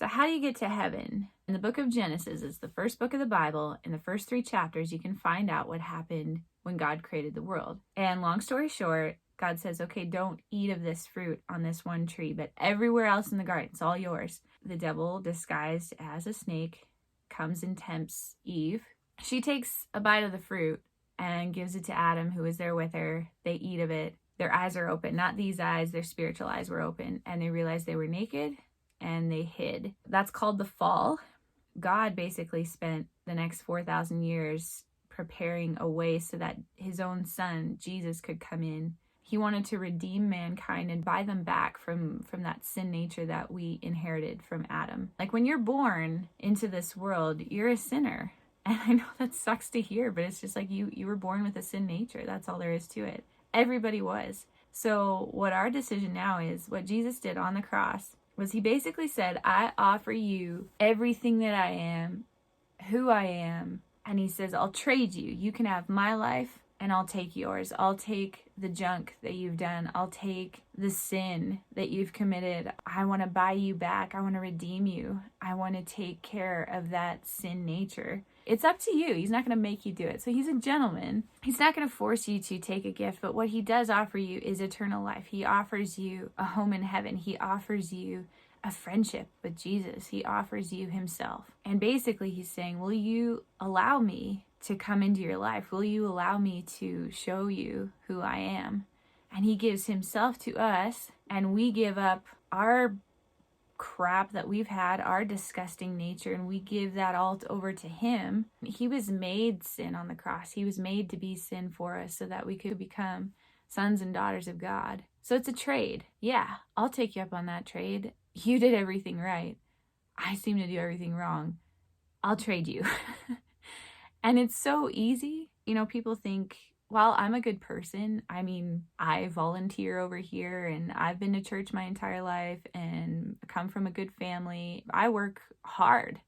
So how do you get to heaven? In the book of Genesis, it's the first book of the Bible. In the first 3 chapters, you can find out what happened when God created the world. And long story short, God says, okay, don't eat of this fruit on this one tree, but everywhere else in the garden, it's all yours. The devil, disguised as a snake, comes and tempts Eve. She takes a bite of the fruit and gives it to Adam, who is there with her. They eat of it. Their eyes are open. Not these eyes, their spiritual eyes were open. And they realized they were naked and they hid. That's called the fall. God basically spent the next 4,000 years preparing a way so that his own son, Jesus, could come in. He wanted to redeem mankind and buy them back from that sin nature that we inherited from Adam. Like when you're born into this world, you're a sinner. And I know that sucks to hear, but it's just like you were born with a sin nature. That's all there is to it. Everybody was. So what our decision now is, what Jesus did on the cross, was he basically said, I offer you everything that I am, who I am. And he says, I'll trade you. You can have my life and I'll take yours. I'll take the junk that you've done. I'll take the sin that you've committed. I want to buy you back. I want to redeem you. I want to take care of that sin nature. It's up to you. He's not going to make you do it. So he's a gentleman. He's not going to force you to take a gift, but what he does offer you is eternal life. He offers you a home in heaven. He offers you a friendship with Jesus. He offers you himself. And basically he's saying, will you allow me to come into your life? Will you allow me to show you who I am? And he gives himself to us, and we give up our crap that we've had, our disgusting nature, and we give that all over to him. He was made sin on the cross. He was made to be sin for us so that we could become sons and daughters of God. So it's a trade. Yeah, I'll take you up on that trade. You did everything right. I seem to do everything wrong. I'll trade you. And it's so easy. You know, people think, well, I'm a good person. I mean, I volunteer over here and I've been to church my entire life and come from a good family. I work hard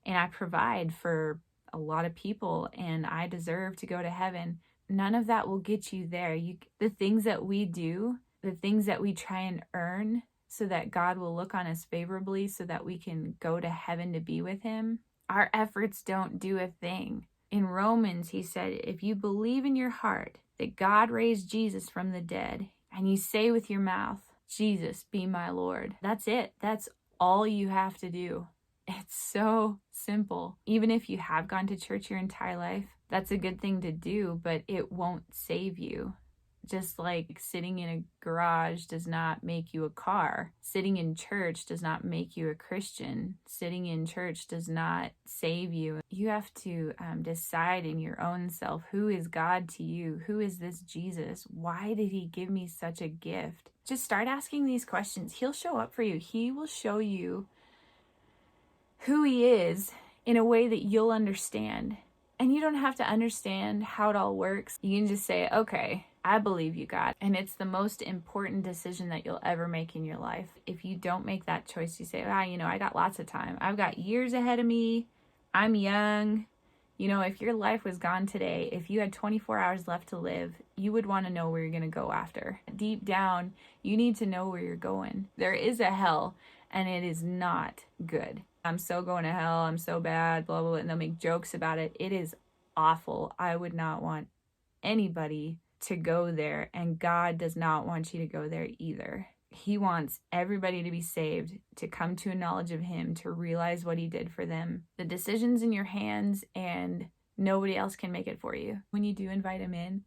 and I provide for a lot of people and I deserve to go to heaven. None of that will get you there. The things that we do, the things that we try and earn so that God will look on us favorably so that we can go to heaven to be with him, our efforts don't do a thing. In Romans, he said, if you believe in your heart that God raised Jesus from the dead, and you say with your mouth, Jesus, be my Lord, that's it. That's all you have to do. It's so simple. Even if you have gone to church your entire life, that's a good thing to do, but it won't save you. Just like sitting in a garage does not make you a car. Sitting in church does not make you a Christian. Sitting in church does not save you. You have to decide in your own self, who is God to you? Who is this Jesus? Why did he give me such a gift? Just start asking these questions. He'll show up for you. He will show you who he is in a way that you'll understand. And you don't have to understand how it all works. You can just say, okay, I believe you, God. And it's the most important decision that you'll ever make in your life. If you don't make that choice, you say, I got lots of time. I've got years ahead of me. I'm young. You know, if your life was gone today, if you had 24 hours left to live, you would want to know where you're going to go after. Deep down, you need to know where you're going. There is a hell, and it is not good. I'm so going to hell. I'm so bad, blah, blah, blah. And they'll make jokes about it. It is awful. I would not want anybody to go there, and God does not want you to go there either. He wants everybody to be saved, to come to a knowledge of him, to realize what he did for them. The decision's in your hands and nobody else can make it for you. When you do invite him in,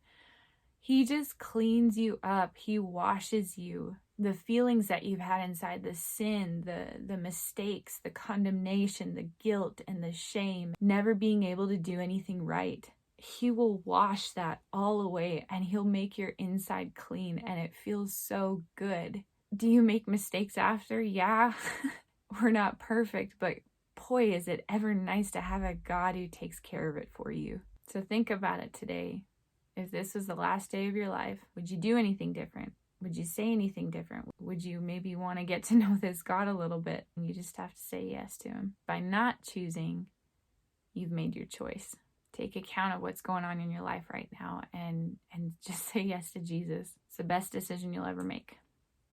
he just cleans you up. He washes you. The feelings that you've had inside, the sin, the mistakes, the condemnation, the guilt, and the shame, never being able to do anything right. He will wash that all away and he'll make your inside clean, and it feels so good. Do you make mistakes after? Yeah, we're not perfect, but boy, is it ever nice to have a God who takes care of it for you. So think about it today. If this was the last day of your life, would you do anything different? Would you say anything different? Would you maybe want to get to know this God a little bit? And you just have to say yes to him. By not choosing, you've made your choice. Take account of what's going on in your life right now and just say yes to Jesus. It's the best decision you'll ever make.